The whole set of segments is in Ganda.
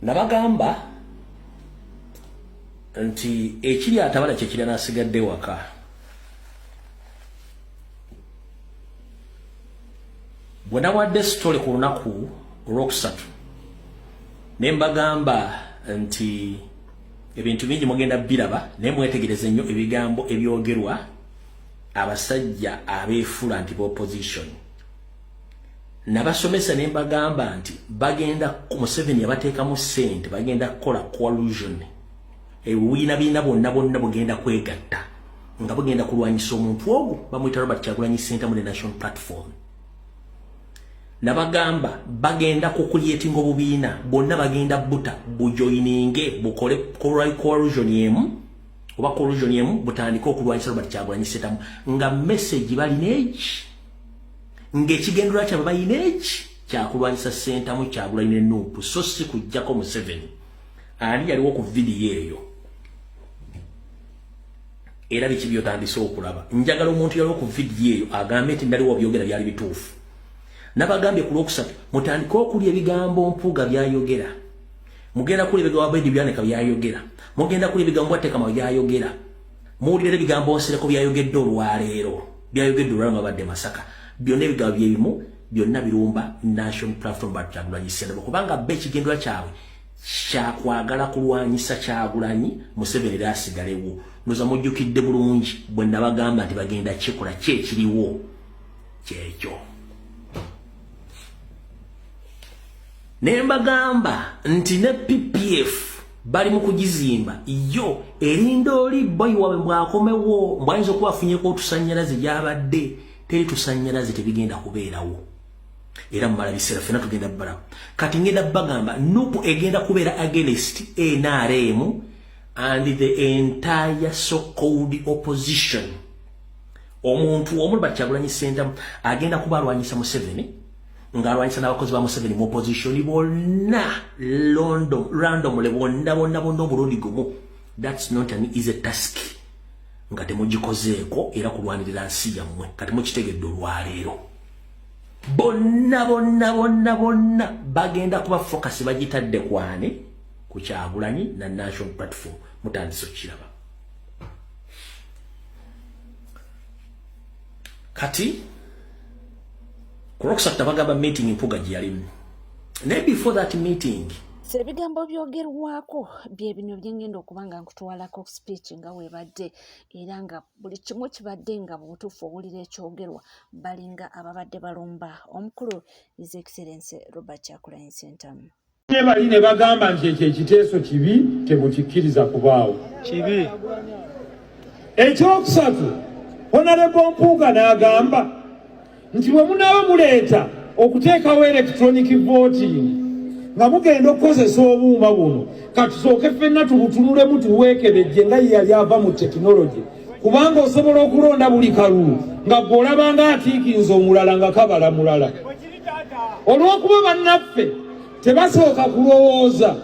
nabagamba nti ekiri atabala kyekiri nasigadde waka. Bwe nawadde story ku lunaku olwokusatu ne mbagamba nti ebintu bingi mugenda biraba naye mwetegereze nnyo ebigambo ebyogerwa abasajja abeefula nti opposition. Nabasomesa ne mbagamba nti bagenda ku Museveni abateekamu ssente bagenda kukola coalition. Ebibiina bina bonna bugenda kwegatta nga bugenda kulwanyisa omuntu ogwo bamuyita Robert Kyagulanyi Ssentamu ne National Platform. Nabagamba bagenda kukuliyetinga obubiina bonna bagenda buta bujoininge bukole coalition yemu oba coalition yemu butandika okulwanyisa Robert Kyagulanyi Ssentamu nga message balineeki ng'ekigendera kyabwe bayineeki kyakulwanyisa Ssentamu Kyagulanyi ne Nuupu so si kujjako Museveni. Ani yaliwo ku video eyo era biki byotandise okulaba. Njagala omuntu yaliwo ku video eyo agambe nti ndaliwo byogera byali bituufu. Nabagambye ku lwokusatu mutandika okulya ebigambo mpuuga byayogera. Mugenda kulya ebigambo Bedi Byaneka byayogera. Mugenda kulya ebigambo Watekama byayogera. Muwulire ebigambo Nsereko byayogedde olwaleero. Byayogedde olwaleero nga badde Masaka. Byonna ebigambo byebimu byonna birumba National Platform ba Kyagulanyi Ssentamu kubanga be ekigendera kyabwe kyakwagala kulwanyisa Kyagulanyi Museveni era asigalewo. Ndoza mujjukidde bulungi bwe nabagamba nti bagenda kikola kyekiriwo kyekyo. Ne mbagamba nti ne PPF bali mu kugizimba yo erinda oli boy wawe bwakomewo mbwayinza okuba afunyeko otusanyalaze gyabadde teri tusanyalaze tebigenda kubeerawo era mumala biseera ffenna tugenda bbalawo. Kati ngenda bagamba Nuupu egenda kubeera against NRM and the entire so-called opposition. Omuntu omu Robert Kyagulanyi Ssentamu agenda kuba alwanyisa Museveni ng'alwanyisa n'abakozi ba Museveni mu opposition bonna randomly bonna omulundi gumu. That's not an easy task nga temugikozeeko era kulwanirira nsi yammwe kati mukitegedde olwaleero. Bonna bagenda kuba focus bagitadde kwane ku Kyagulanyi na National Platform. Mutandise okiraba. Kati Kuroksa tabagamba meeting impuga gyalimu. Ne before that meeting Sebigambo byogerwako bye bino byengenda okubanga nkutwalako speech nga webadde era nga buli kimu kibadde nga butuufu owulira ekyogerwa balinga ababadde balumba omukulu His Excellency Robert Kyagulanyi Ssentamu. Ne bali ne bagamba nti ekyo ekiteeso kibi temukikkiriza kubaawo. Kibi. Ekyokusatu Honorable Mpuuga n'agamba nti bwe munaaba muleeta okuteekawo electronic voting nga mugenda okukozesa obuuma buno katusooke ffenna tubutunulemu tuweekebejje nga ye yali ava mu tekinologi kubanga osobola okulonda buli kalulu nga gw'olabanga atiikinza omulala nga kabala mulala. Olw'okuba bannaffe tebasooka kulowooza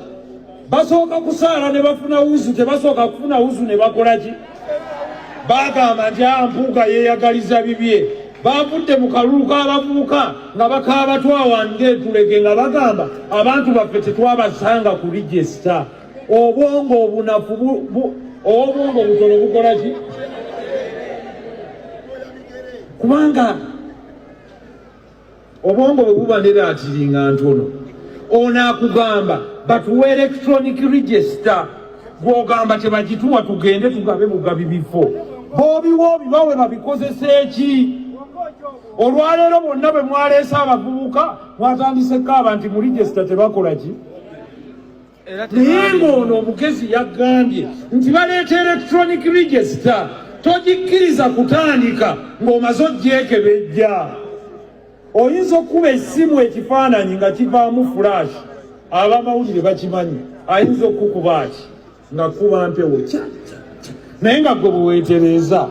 basooka kusaala ne bafuna wuzu tebasooka kufuna wuzu ne bakola ki? Bagamba nti Mpuuga yeeyagaliza bibye. Bavudde mu kalulu k'abavubuka nga bakaaba twawange tulege nga bagamba abantu baffe tetwabasanga ku register. Obwongo obunafu obwongo butono bukola ki? Kubanga obwongo bwe buba ne laatiringa ntono ono akugamba batuwa electronic register gw'ogamba tebagituwa tugende tugabe bugabi bifo boobiwa obibawe babikozesa eki? Olwaleero bonna bwe mwaleese abavubuka mwatandiseko abantu mu register tebakola ki? Naye ng'ono omugezi yagambye nti baleeta electronic register togikkiriza kutandika ng'omaze ogyekebejja. Oyinza okuba essimu ekifaananyi nga kivaamu flash ab'amawulire bakimanyi ayinza okukuba ati nga kuba mpewo naye nga gwe bwe weetereeza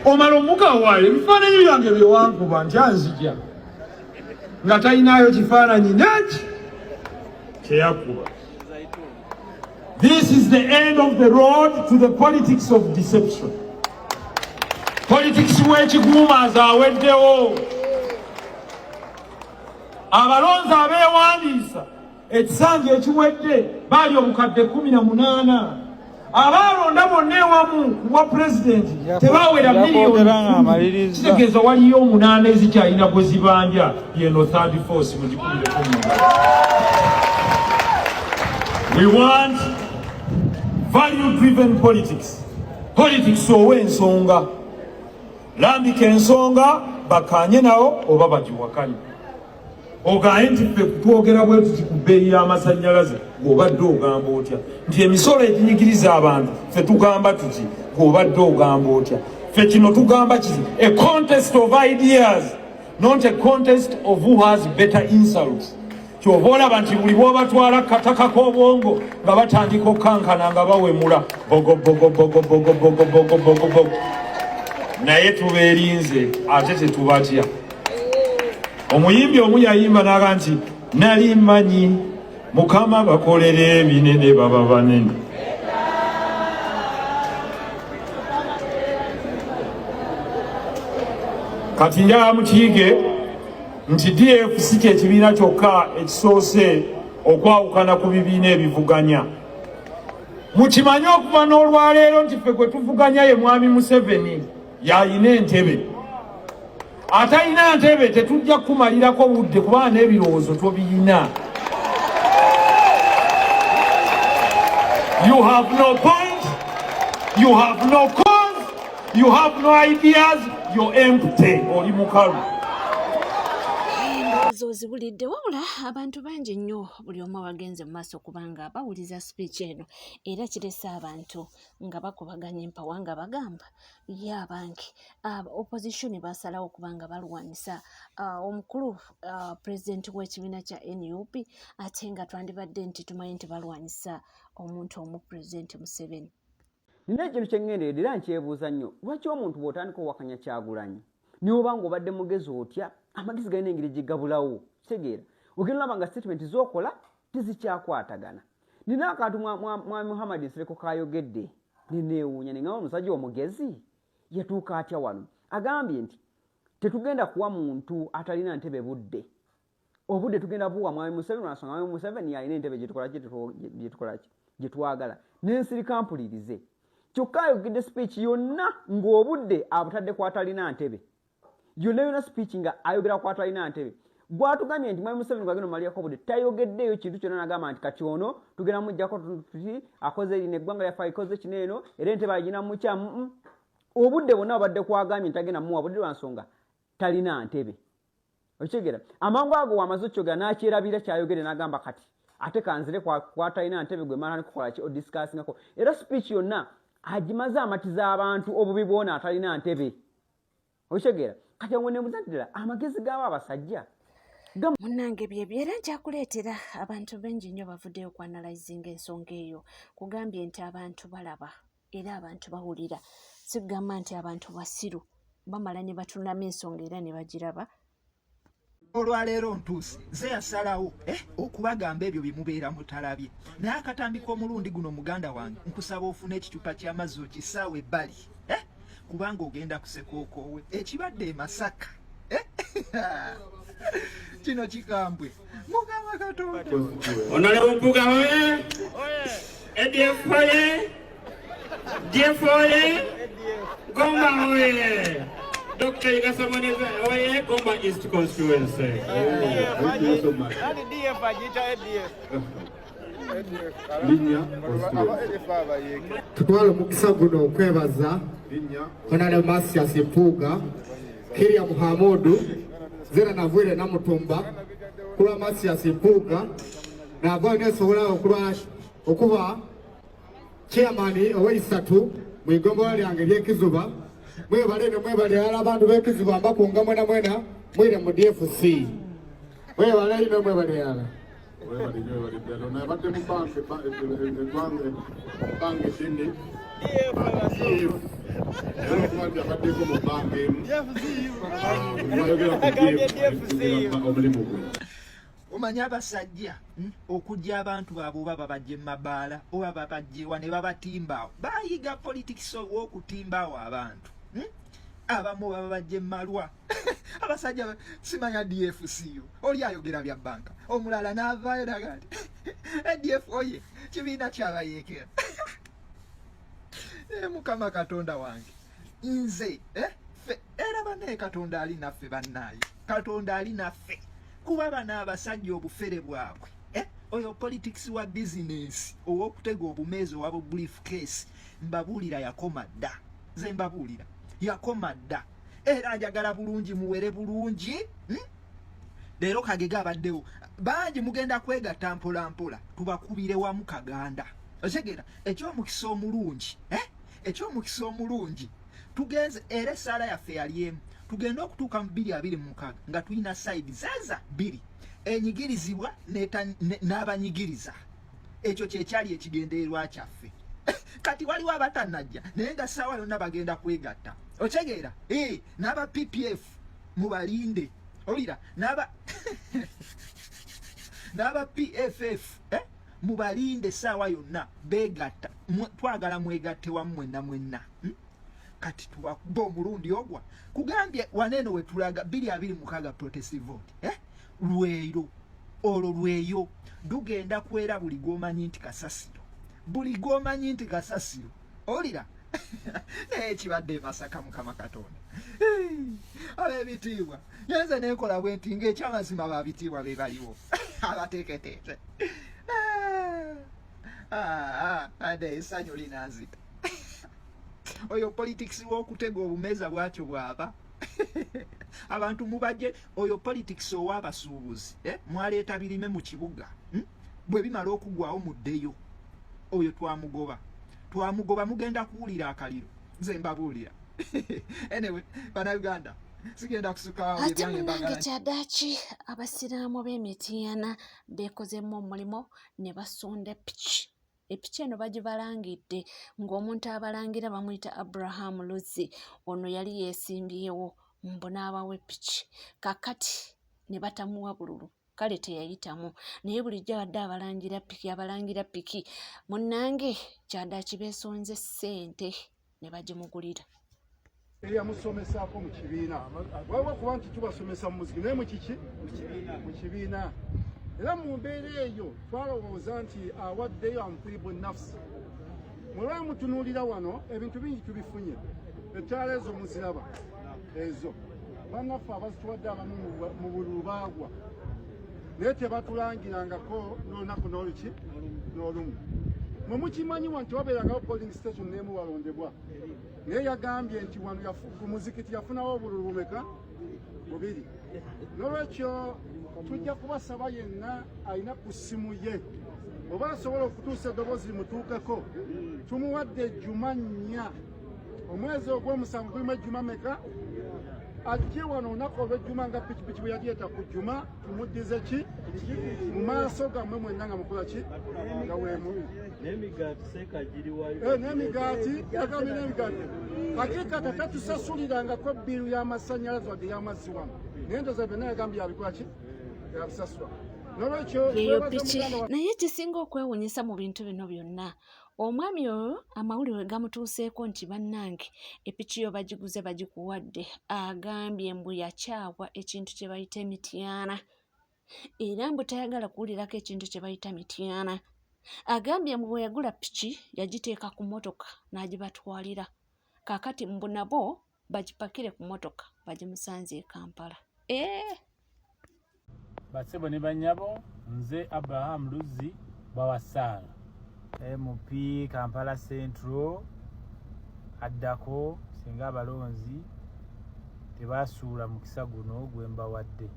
omala omukawaayo ebifaananyi byange byewankuba nti anzija nga talinaayo kifaananyi neki kyeyakuba. This is the end of the road to the politics of deception. Politics w'ekiguumanzi aweddewo. Abalonzi abeewandiisa ekisanja ekiwedde baali obukadde 18 abalonda bonna ewamu wa pulezidenti tebaawera miliyoni kitegeeza waliyo 8 ezikyalina gwe zibanja yeno third force mu 2010. We want value driven politics. Politics ow'ensonga lambika ensonga bakanye nawo oba bagiwakanye ogaye nti ffe twogera bwe tuti ku bbeeyi y'amasannyalaze ng'obadde ogamba otya nti emisolo eginyigiriza abantu ffe tugamba tuti ng'obadde ogamba otya ffe kino tugamba kiti a contest of ideas not a contest of who has better insults. Kyova olaba nti buli bw'obatwala kataka k'obwongo nga batandika okkankana nga bawemula bogo naye tubeerinze ate tetubatya. Omuyimbi omu yayimba n'aga nti nali mmanyi Mukama bakolera ebinene baba banene. Kati njala mukiige nti DFC ky'ekibiina kyokka ekisoose okwawukana ku bibiina ebivuganya. Mukimanye okuva n'olwaleero nti ffe gwe tuvuganya ye mwami Museveni yayina entebe. Atayina ntebe tetujja kumalirako budde kuba n'ebirowoozo tobiyina. You have no point, you have no cause, you have no ideas, you're empty. Oli mukalu. Zozibulidde wabula abantu bangi nnyo buli omu abagenze mu maaso kubanga bawuliza speech eno era kirese abantu nga bakubaganya empawa nga bagamba ye abangi opposition basalawo kubanga balwanisa omukulu pulezidenti w'ekibiina kya NUP ate nga twandibadde nti tumanyi nti balwanisa omuntu omu pulezidenti Museveni. Nina ekintu kyengenderedde era nkyebuuza nnyo lwaki omuntu bw'otandika owakanya Kyagulanyi niwoba ng'obadde mugezi otya amagezi galina engeri gigabulawo kitegeera ogenda olaba nga statement z'okola tizikyakwatagana. Nina akantu mwami Muhammad Nsereko kayogedde neneewuunya ne ngamba omusajja omugezi yatuuka atya wano agambye nti tetugenda kuwa muntu atalina ntebe budde obudde tugenda buwa mwami Museveni lwansonga mwami Museveni yalina entebe gyetwagala n'ensirika mpulirize kyokka ayogedde speech yonna ng'obudde abutadde kwatalina ntebe yonna speech nga ayogera kwatalina ntebe gwatugambye nti mwami Museveni gwagenda omaliyako obudde tayogeddeyo kintu kyonna n'agamba nti kati ono tugenda mujjako tuti akoze erina eggwanga lyaffe ikoze kino eno era entebe agina mukyamu obudde bonna abadde kwagambye ntagenda muwa budde lwansonga talina ntebe okitegeera amangu ago wamaze okyogera n'akyerabira kyayogere n'agamba kati ate kanzire kwatalina ntebe gwe mala nikukola ki odiscussingako era speech yonna agimaze amatiza abantu obubi bwona atalina ntebe okitegeera kati ngo nebuuza nti ddala amagezi g'abo abasajja munnange byebyo era nkyakuleetera abantu bengi nnyo bavuddeyo okwanalizinga ensonga eyo kugambye nti abantu balaba era abantu bawulira sigamba nti abantu basiru bamala ne batunulamu ensonga era ne bagiraba. Olwaleero ntuusi nze yasalawo okubagamba ebyo bye mubeera mutalabye naye akatambika omulundi guno muganda wange nkusaba ofuna ekicupa ky'amazzi okisaawe ebbali kubanga ogenda kusekookowe ekibadde e Masaka kino kikambwe mugamba Katonda Honorable Mpuga oye ADF oye DF oye Gomba oye Dr. Igasamoneza oye Gomba East Constituency. Thank you so much. Tutwala mukisa guno okwebaza Honorable Masias Mpuga Kiria Muhamudu Zera Navwire Namutumba kuba Masias Mpuga nava nesobola okuba chairman ow'eisatu mu igombola lyange ly'ekizuba mwebale abantu b'ekizuba mbakunga mwena mwire mu DFC mwebale ino mwebale yala na bate mu banke shini omanya abasajja okujja abantu baabwe oba babajje mu mabaala oba babajjewa ne babatimbaawo bayiga politics ow'okutimbawo abantu abamu baba bajje mu malwa abasajja simanya DFC oli ayogera bya banka omulala n'avaayo naga nti ADF oye kibiina kyabayeekera mukama katonda wange nze era banaye katonda ali naffe bannaaye katonda ali naffe kuba bana abasajja obufere bwabwe oyo politics wa business ow'okutega obumeezi owa brief case mbabuulira yakoma dda nze mbabuulira yakoma dda era njagala bulungi muwere bulungi leero kagege abaddewo bangi mugenda kwegatta mpola mpola tubakubire wamu kaganda otegera ekyomukisa omulungi ekyomukisa omulungi tugenze era essaala yaffe yali emu tugenda okutuuka mu 2026 nga tulina side zaza 2 enyigirizibwa n'abanyigiriza ekyo kyekyali ekigendererwa kyaffe kati waliwo abatanajja naye nga ssaawa yonna bagenda kwegatta otegeera n'aba PPF mubalinde olira n'aba PFF mubalinde ssaawa yonna beegatta twagala mwegatte wamu mwenna kati tubakuba omulundi ogwa kugambye waneeno we tulaga 2026 protestive vote lweyo olwo lweyo lugenda kwera buli gwomanyi nti kasasiro olira naye kibadde Masaka mukama katonda ab'ebitiibwa nyenze nekola bwe nti ng'ekyamazima babitiibwa be baliwo abateeketeeke ade essanyu linanzita oyo politics w'okutega obumeeza bwakyo bwaba abantu mubajje oyo politics ow'abasuubuzi mwaleeta birime mu kibuga bwe bimala okugwawo muddeyo oyo twamugoba mugenda kuwulira akaliro nze mbabuulira anyway bannayuganda sigenda kusukawo ate munnange kyaddaaki abasiraamu b'Emityana beekozemu omulimu ne basonda piki epiki eno bagibalangidde ng'omuntu abalangira bamuyita Abraham Luzzi ono yali yeesimbyewo mbonaabawe piki kakati ne batamuwa bululu kale teyayitamu naye bulijjo abadde abalangira piki munnange kyaddaaki beesonze ssente ne bagimugulira eyamusomesaako mu kibiina waliwo kuba nti tubasomesa mu muziki naye mukiki mu kibiina era mu mbeera eyo twalowooza nti awaddeyo amukwibwa nafsi mulwa mutunuulira wano ebintu bingi tubifunye ettaala ezo muziraba ezo bannaffe abazituwadde abamu mu bululu baagwa naye tebatulangirangako n'olunaku n'oluki n'olumu mwe mukimanyiwa nti wabeerangawo polling station n'emu walondebwa naye yagambye nti wano ku muzikiti yafunawo obululu bumeka 2 n'olwekyo tujja kubasaba yenna alina ku ssimu ye oba asobola okutuusa eddoboozi limutuukeko tumuwadde ejjuma 4 omwezi ogw'omusanvu gulimu ejjuma meka ajje wano olunaku olw'ejjuma nga pikipiki bwe yalyeta ku jjuma tumuddize ki mu maaso gammwe mwenna nga mukola ki nga weemuli n'emigaati yagambye n'emigaati hakikata tatusasulirangako bbiru y'amasannyalaze wadde y'amazzi wano naye ndoza byonna yagambye yabikola ki yabisasula yeyo piki naye ekisinga okwewuunyisa mu bintu bino byonna omwami oyo amawulire gamutuuseeko nti bannange epiki yo bagiguze bagikuwadde agambye mbu yakyawa ekintu kye bayita emityana era mbu tayagala kuwulirako ekintu kye bayita mityana agambye mbu bwe yagula piki yagiteeka ku mmotoka n'agibatwalira kaakati mbu nabo bagipakire ku mmotoka bagimusanze e Kampala Basebo ne banyabo nze Abraham Luzzi Bawasaala MP Kampala Central addako singa abalonzi tebasuula mukisa guno gwe mbawadde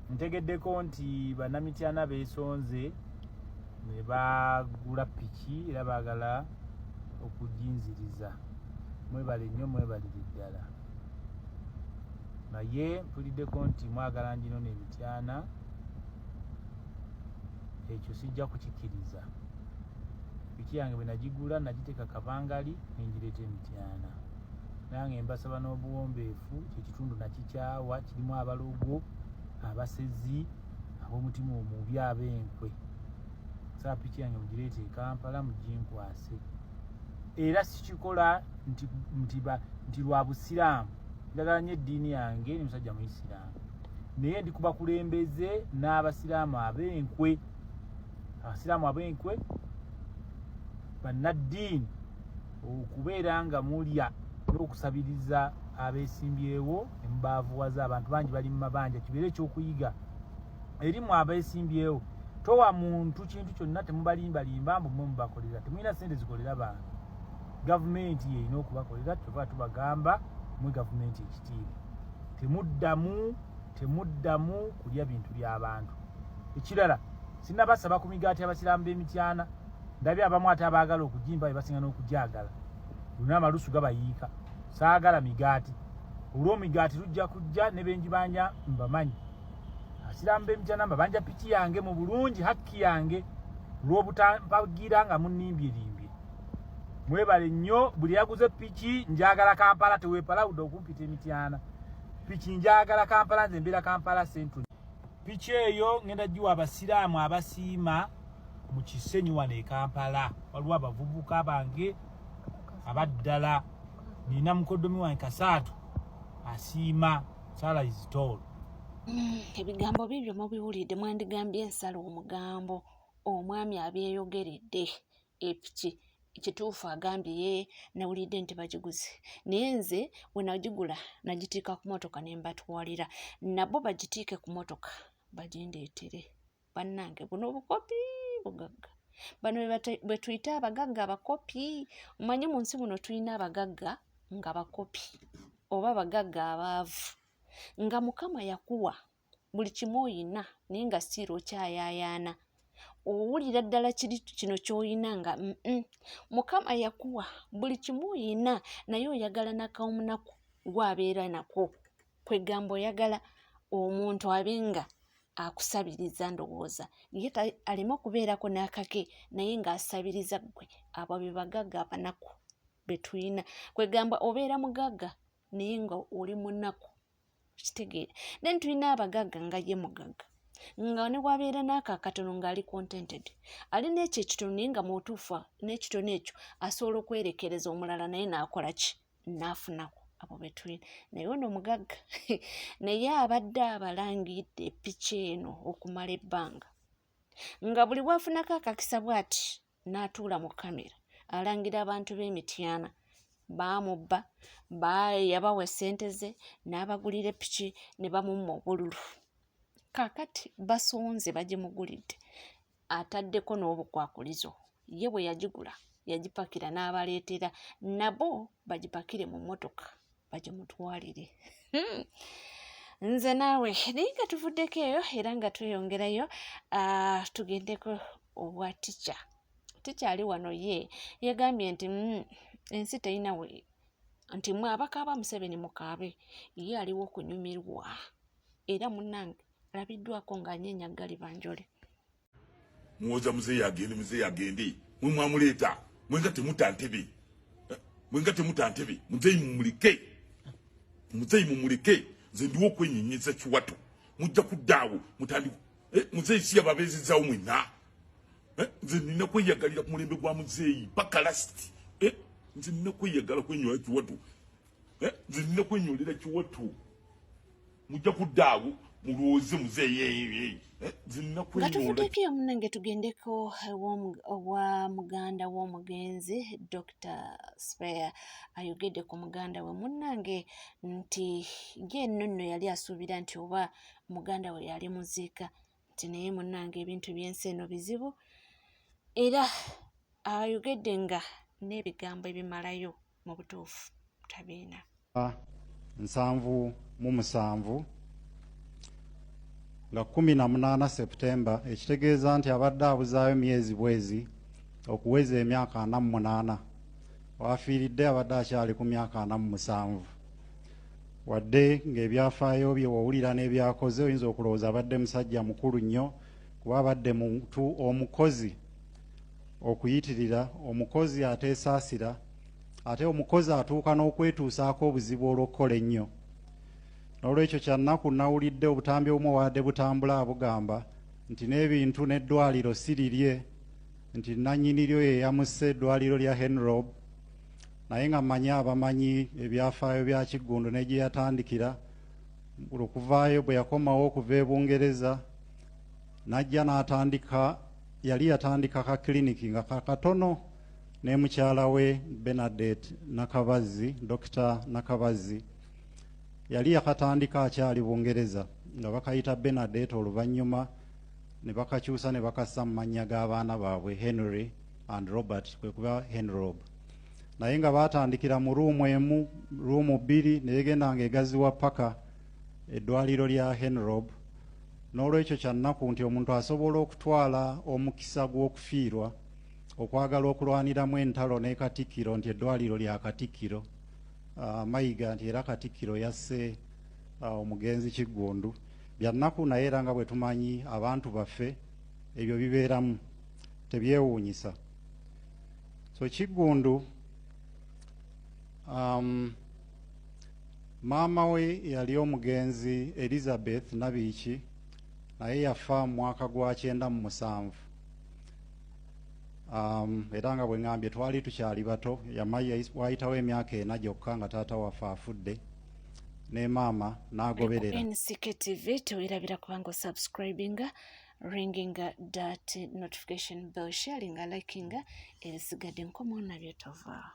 ntegeddeko nti bannamityana beesonze ne bagula piki era baagala okujinziriza mwebale nnyo mwebalire ddala naye mpuliddeko nti mwagala njino n'emityana ekyo sijja kukikkiriza piki yange bwe nagigula nagiteeka kabangali nengireeta emityana nange mbasaba n'obuwombeefu kyekitundu nakikyawa kirimu abalogo abasezi ab'omutima omubi ab'enkwe saa piki yange mugireeta e Kampala muginkwase era sikikola nti lwa busiraamu njagala nnyo eddiini yange ni musajja muisiraamu naye ndi kubakulembeze n'abasiraamu ab'enkwe abasiraamu ab'enkwe bannaddiini okubeera nga mulya n'okusabiriza abeesimbyewo embaavuwaza abantu bangi bali mu mabanja kibeere ekyokuyiga erimu abeesimbyewo towa muntu kintu kyonna temubalimbalimba mbu mwe mubakolera temulina sente zikolera bantu gavumenti yerina okubakolera kyova tubagamba mwe gavumenti ekitiibwa temuddamu kulya bintu by'abantu ekirala sinnabasaba ku migaati abasiraamu b'emityana ndabye abamu ate abaagala okugimba bebasinga n'okujagala luna amalusu gabayiika saagala migaati olw'omigaati lujja kujja ne benjibanja mbamanyi abasiraamu b'emityana mbabanja piki yange mu bulungi hakki yange olw'obutampagira nga munnimbye mwebale nnyo buli yaguze piki njagala Kampala teweepalawudde okumpita emityana piki njagala Kampala nze mbeera Kampala Central piki eyo ngenda giwa abasiraamu abasiima mu Kisenyi wano e Kampala waliwo abavubuka bange abaddala nina mukoddomi wange Kasaatu asiima sala is told. Ebigambo bibyo mubiwulidde mwandigambye ensala omugambo omwami abyeyogeredde epiki ekituufu agambye ye nawulidde nti bagiguze naye nze bwe nagigula nagitiika ku motoka ne mbatwalira nabo bagitiike ku motoka bagindeetere bannange buno obukopi bugagga bano bwe tuyita abagagga abakopi omanyi mu nsi muno tulina abagagga nga bakopi oba abagagga abaavu nga Mukama yakuwa buli kimu oyina naye nga siiro okyayayaana owulira ddala kiri kino ky'oyina nga Mukama yakuwa buli kimu oyina naye oyagala n'akawumunaku gwabeera nako kwegamba oyagala omuntu abenga akusabiriza ndowooza ye aleme okubeerako n'akake naye ng'asabiriza ggwe abo be bagagga abanaku betuyina kwegamba obeera mugagga naye nga oli munaku kitegeera then tulina abagagga nga ye mugagga nga ne bwabeera n'ako akatono ng'ali contented alina ekyo ekitono naye nga mutuufu n'ekitono ekyo asobola okwerekereza omulala naye n'akola ki n'afunako abo betulina naye ono mugagga naye abadde abalangidde piki eno okumala ebbanga nga buli bwafunako akakisa bw'ati n'atuula mu kamera alangira abantu b'emityana baamubba yabawa essente ze n'abagulira piki ne bamumma obululu kakati basonze bagimugulidde ataddeko n'obukwakulizo ye bwe yagigula yagipakira n'abaleetera nabo bagipakire mu motoka bagimutwalire nze naawe naye nga tuvuddeko eyo era nga tweyongerayo tugendeko obwa tica ali wano ye yagambye nti ensi terina we nti mwe abakaaba Museveni mukaabe ye aliwo okunyumirwa era munnange alabiddwako ng'anyeenya gali banjole muwoza muzeeyi agende mwe mwamuleeta mwenga temuta ntebe muzeeyi mumuleke nze ndiwo okwenyenyeza kiwato mujja kuddaawo mutandika muzeeyi si yababeezezaawo mwenna nze nina kweyagalira ku mulembe gwa muzeeyi paka lasiti nze nina kweyagala kwenyola kiwato nze nina kwenyolera kiwato mujja kuddaawo mulowooze muzeeyi nga tuvuddeko eyo munnange tugendeko owa muganda w'omugenzi Dr. Spare ayogedde ku muganda we munnange nti ye nno yali asuubira nti oba muganda we yali muziika nti naye munnange ebintu by'ensi eno bizibu era ayogedde nga n'ebigambo ebimalayo mu butuufu tabiina 7 nga 18 Septemba ekitegeeza nti abadde abuzaayo myezi bwezi okuweza emyaka 48 wafiiridde abadde akyali ku myaka 47 wadde ng'ebyafaayo bye wawulira n'ebyakoze oyinza okulowooza abadde musajja mukulu nnyo kuba abadde muntu omukozi okuyitirira omukozi ateesaasira ate omukozi atuuka n'okwetuusaako obuzibu olw'okukola ennyo n'olwekyo kyannaku nawulidde obutambi obumu obwadde butambula abugamba nti n'ebintu n'eddwaliro si lirye nti nannyiniryo ye yamusse eddwaliro lya Henrob naye nga mmanyi abamanyi ebyafaayo bya Kiggundu ne gye yatandikira okuvaayo bwe yakomawo okuva e Bungereza n'ajja n'atandika yali yatandika ka kliniki nga kakatono ne mukyala we Bernadette Nakabazi, Dr. Nakabazi yali yakatandika akyali Bungereza nga bakayita Bernadette, oluvannyuma ne bakakyusa ne bakassa mu mannya g'abaana baabwe Henry and Robert, kwe kuba Henrob. Naye nga batandikira mu ruumu emu, ruumu bbiri, ne yegendanga egaziwa paka eddwaliro lya Henrob. N'olwekyo kya nnaku nti omuntu asobola okutwala omukisa gw'okufiirwa okwagala okulwaniramu entalo ne Katikkiro nti eddwaliro lya Katikkiro, Mayiga nti era Katikkiro yasse omugenzi Kiggundu. Bya nnaku naye era nga bwe tumanyi abantu baffe ebyo bibeeramu, tebyewuunyisa. So Kiggundu maama we yali omugenzi Elizabeth Nabiiki, naye yafa mu mwaka gwa 97. Era nga bwe ngambye twali tukyali bato, wayitawo emyaka 4 gyokka nga taata waffe afudde ne maama n'agoberera. NCK TV tuwirabira kubanga subscribinga, ringinga that notification bell, sharinga, likinga ebisigadde nkomo nabyo tova.